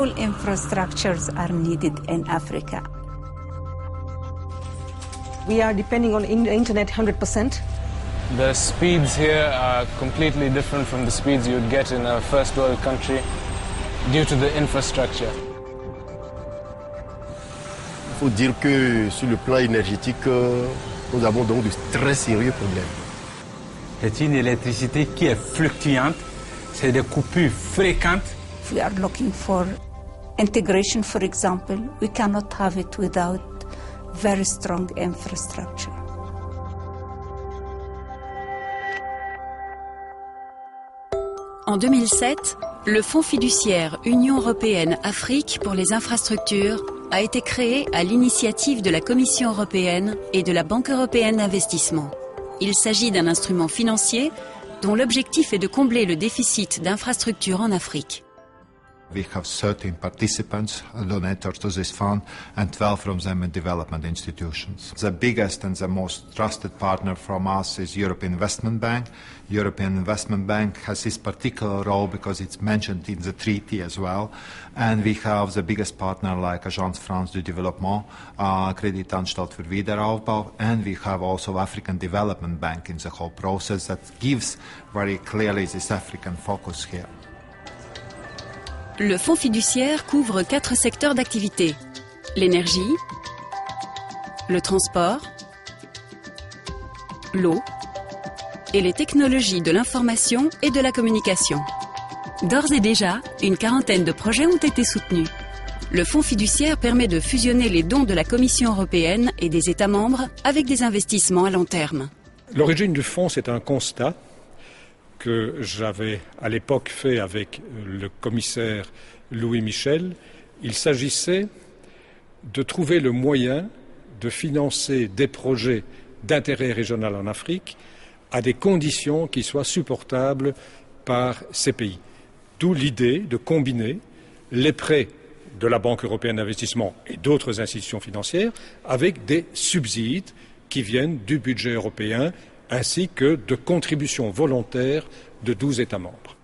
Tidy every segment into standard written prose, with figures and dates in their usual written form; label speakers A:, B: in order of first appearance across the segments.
A: all infrastructures are needed in Africa.
B: We are depending on internet 100%.
C: The speeds here are completely different from the speeds you would get in a first world country due to the infrastructure.
D: Il faut dire que sur le plan énergétique, nous avons donc de très sérieux problèmes.
E: C'est une électricité qui est fluctuante, c'est des coupures fréquentes.
A: If we are looking for integration, for example, we cannot have it without very strong infrastructure.
F: En 2007, le Fonds fiduciaire Union européenne-Afrique pour les infrastructures a été créé à l'initiative de la Commission européenne et de la Banque européenne d'investissement. Il s'agit d'un instrument financier dont l'objectif est de combler le déficit d'infrastructures en Afrique.
G: We have 13 participants donators to this fund and 12 from them in development institutions. The biggest and the most trusted partner from us is European Investment Bank. European Investment Bank has this particular role because it's mentioned in the treaty as well. And we have the biggest partner like Agence France du Développement, Kreditanstalt für Wiederaufbau, and we have also African Development Bank in the whole process that gives very clearly this African focus here.
F: Le fonds fiduciaire couvre 4 secteurs d'activité: l'énergie, le transport, l'eau et les technologies de l'information et de la communication. D'ores et déjà, une quarantaine de projets ont été soutenus. Le fonds fiduciaire permet de fusionner les dons de la Commission européenne et des États membres avec des investissements à long terme.
H: L'origine du fonds, c'est un constat que j'avais à l'époque fait avec le commissaire Louis Michel. Il s'agissait de trouver le moyen de financer des projets d'intérêt régional en Afrique à des conditions qui soient supportables par ces pays. D'où l'idée de combiner les prêts de la Banque européenne d'investissement et d'autres institutions financières avec des subsides qui viennent du budget européen ainsi que de contributions volontaires de 12 États membres.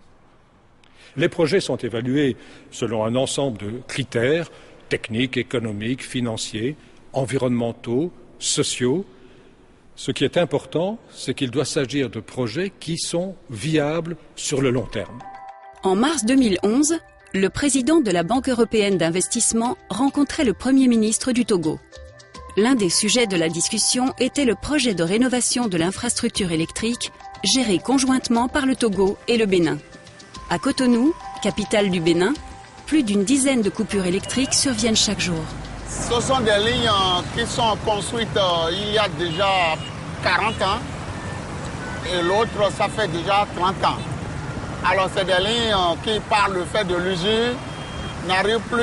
H: Les projets sont évalués selon un ensemble de critères techniques, économiques, financiers, environnementaux, sociaux. Ce qui est important, c'est qu'il doit s'agir de projets qui sont viables sur le long terme.
F: En mars 2011, le président de la Banque européenne d'investissement rencontrait le Premier ministre du Togo. L'un des sujets de la discussion était le projet de rénovation de l'infrastructure électrique géré conjointement par le Togo et le Bénin. À Cotonou, capitale du Bénin, plus d'une dizaine de coupures électriques surviennent chaque jour.
I: Ce sont des lignes qui sont construites il y a déjà 40 ans et l'autre ça fait déjà 30 ans. Alors c'est des lignes qui par le fait de l'usure n'arrivent plus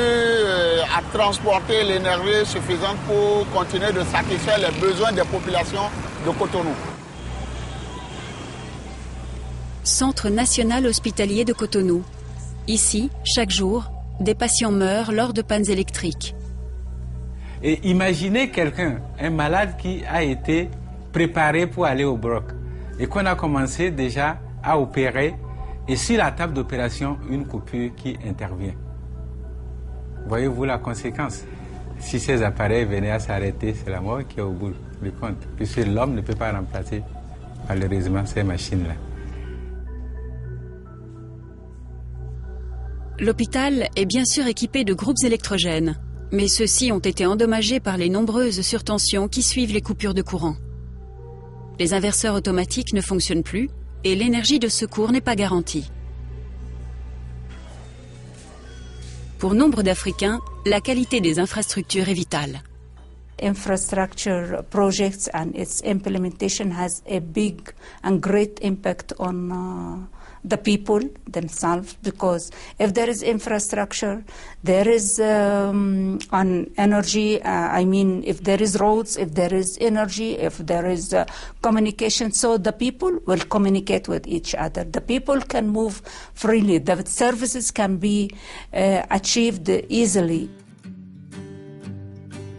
I: à transporter l'énergie suffisante pour continuer de satisfaire les besoins des populations de Cotonou.
F: Centre national hospitalier de Cotonou. Ici, chaque jour, des patients meurent lors de pannes électriques.
E: Et imaginez quelqu'un, un malade qui a été préparé pour aller au bloc et qu'on a commencé déjà à opérer et sur la table d'opération, une coupure qui intervient. Voyez-vous la conséquence? Si ces appareils venaient à s'arrêter, c'est la mort qui est au bout du compte, puisque l'homme ne peut pas remplacer malheureusement ces machines-là.
F: L'hôpital est bien sûr équipé de groupes électrogènes, mais ceux-ci ont été endommagés par les nombreuses surtensions qui suivent les coupures de courant. Les inverseurs automatiques ne fonctionnent plus et l'énergie de secours n'est pas garantie. Pour nombre d'Africains, la qualité des infrastructures est vitale.
A: Infrastructure projects and its implementation has a big and great impact on the people themselves, because if there is infrastructure, there is on energy, if there is roads, if there is energy, if there is communication, so the people will communicate with each other. The people can move freely. The services can be achieved easily.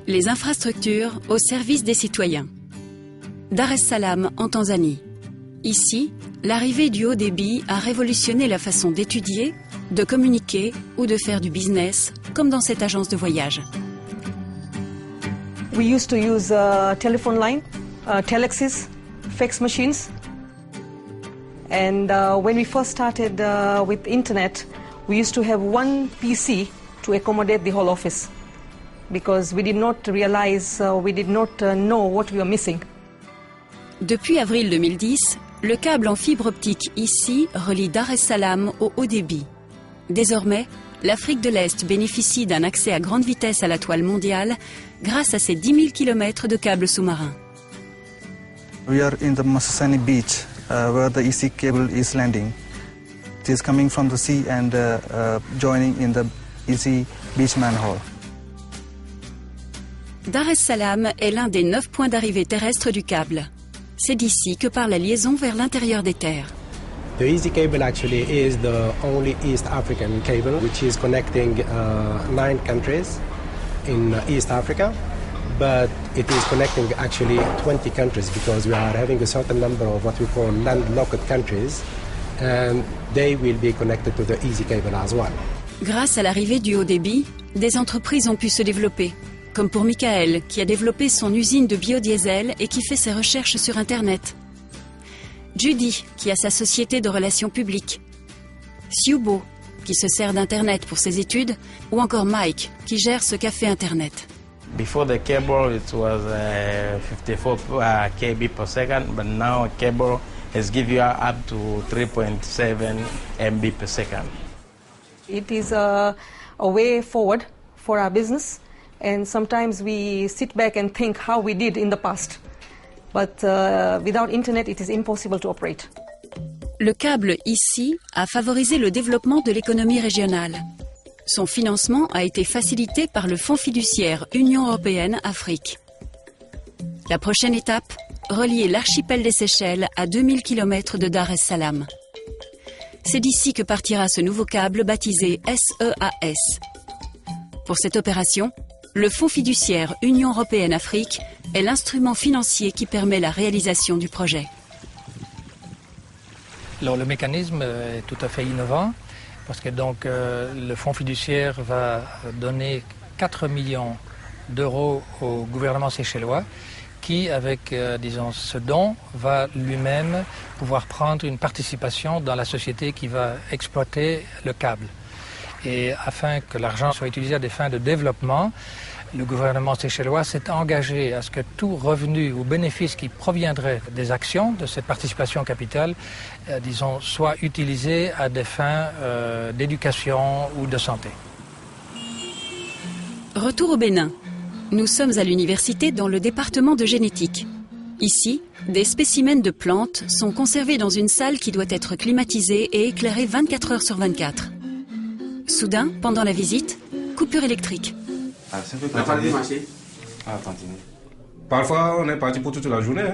F: Les infrastructures au service des citoyens. Dar es Salaam, en Tanzanie. Ici, l'arrivée du haut débit a révolutionné la façon d'étudier, de communiquer ou de faire du business, comme dans cette agence de voyage.
B: We used to use telephone line, telexes, fax machines. And when we first started with internet, we used to have one PC to accommodate the whole office because we did not realize, we did not know what we were missing.
F: Depuis avril 2010, le câble en fibre optique ici relie Dar es Salaam au haut débit. Désormais, l'Afrique de l'Est bénéficie d'un accès à grande vitesse à la toile mondiale grâce à ses 10 000 km de câbles sous-marins.
J: We are in the Massassani beach where the EC cable is landing. It is coming from the sea and joining in the EC beach manhole.
F: Dar es Salaam est l'un des 9 points d'arrivée terrestre du câble. C'est d'ici que part la liaison vers l'intérieur des terres.
K: The EC cable actually is the only East African cable which is connecting 9 countries in East Africa, but it is connecting actually 20 countries because we are having a certain number of what we call landlocked countries, and they will be connected to the EC cable as well.
F: Grâce à l'arrivée du haut débit, des entreprises ont pu se développer, comme pour Michael, qui a développé son usine de biodiesel et qui fait ses recherches sur Internet. Judy, qui a sa société de relations publiques. Siubo, qui se sert d'Internet pour ses études, ou encore Mike, qui gère ce café Internet.
L: Before the cable, it was 54 kb per second, but now cable has given you up to 3.7 MB per second.
B: It is a way forward for our business, and sometimes we sit back and think how we did in the past. But without internet, it is impossible to operate.
F: Le câble ici a favorisé le développement de l'économie régionale. Son financement a été facilité par le Fonds fiduciaire Union européenne-Afrique. La prochaine étape, relier l'archipel des Seychelles à 2000 km de Dar es Salaam. C'est d'ici que partira ce nouveau câble baptisé SEAS. Pour cette opération, le Fonds fiduciaire Union européenne-Afrique est l'instrument financier qui permet la réalisation du projet.
M: Alors, le mécanisme est tout à fait innovant parce que donc, le Fonds fiduciaire va donner 4 millions d'euros au gouvernement séchellois qui, avec disons, ce don, va lui-même pouvoir prendre une participation dans la société qui va exploiter le câble. Et afin que l'argent soit utilisé à des fins de développement, le gouvernement séchellois s'est engagé à ce que tout revenu ou bénéfice qui proviendrait des actions de cette participation au capital, disons, soit utilisé à des fins d'éducation ou de santé.
F: Retour au Bénin. Nous sommes à l'université dans le département de génétique. Ici, des spécimens de plantes sont conservés dans une salle qui doit être climatisée et éclairée 24 heures sur 24. Soudain, pendant la visite, coupure électrique.
N: Parfois, on est parti pour toute la journée.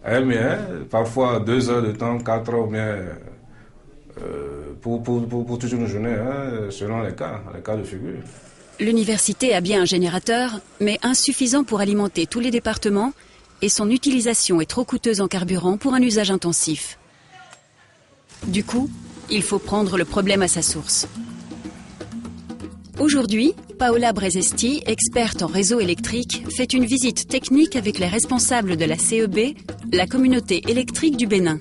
N: Mais parfois 2 heures de temps, 4 heures, mais pour toute une journée, selon les cas de figure.
F: L'université a bien un générateur, mais insuffisant pour alimenter tous les départements, et son utilisation est trop coûteuse en carburant pour un usage intensif. Du coup, il faut prendre le problème à sa source. Aujourd'hui, Paola Brezesti, experte en réseau électrique, fait une visite technique avec les responsables de la CEB, la communauté électrique du Bénin.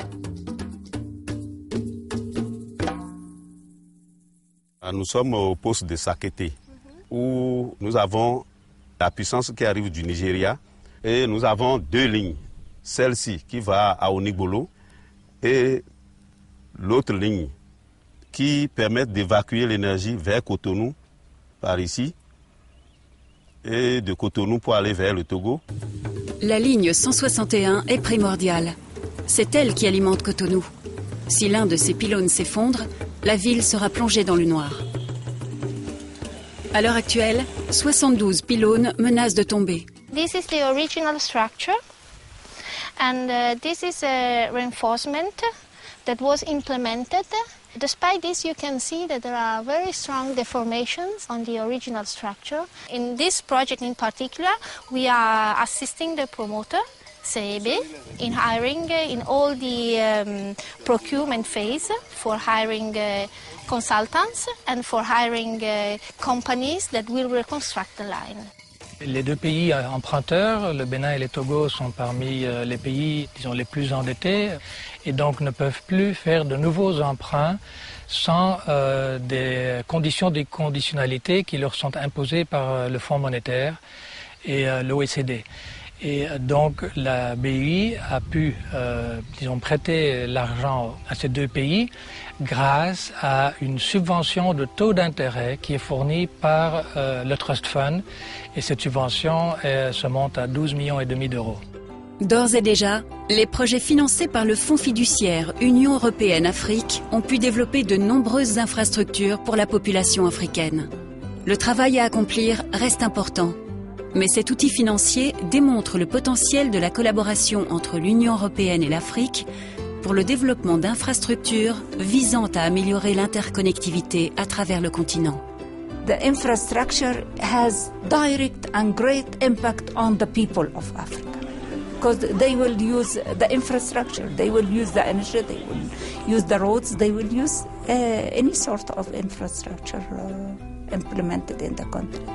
O: Nous sommes au poste de Sakété, où nous avons la puissance qui arrive du Nigeria et nous avons 2 lignes. Celle-ci qui va à Onigolo et l'autre ligne qui permet d'évacuer l'énergie vers Cotonou par ici et de Cotonou pour aller vers le Togo.
F: La ligne 161 est primordiale. C'est elle qui alimente Cotonou. Si l'un de ces pylônes s'effondre, la ville sera plongée dans le noir. À l'heure actuelle, 72 pylônes menacent de tomber.
P: This is the original structure, and this is a reinforcement that was implemented. Despite this, you can see that there are very strong deformations on the original structure. In this project in particular, we are assisting the promoter CEB in hiring in all the procurement phase for hiring consultants and for hiring companies that will reconstruct the line.
M: Les deux pays emprunteurs, le Bénin et le Togo, sont parmi les pays, disons, les plus endettés et donc ne peuvent plus faire de nouveaux emprunts sans des conditions de conditionnalité qui leur sont imposées par le Fonds monétaire et l'OECD. Et donc la BEI a pu, disons, prêter l'argent à ces deux pays grâce à une subvention de taux d'intérêt qui est fournie par le Trust Fund. Et cette subvention se monte à 12,5 millions d'euros.
F: D'ores et déjà, les projets financés par le Fonds fiduciaire Union européenne-Afrique ont pu développer de nombreuses infrastructures pour la population africaine. Le travail à accomplir reste important. Mais cet outil financier démontre le potentiel de la collaboration entre l'Union européenne et l'Afrique pour le développement d'infrastructures visant à améliorer l'interconnectivité à travers le continent.
A: The infrastructure has direct and great impact on the people of Africa because they will use the infrastructure, they will use the energy, they will use the roads, they will use any sort of infrastructure implemented in the country.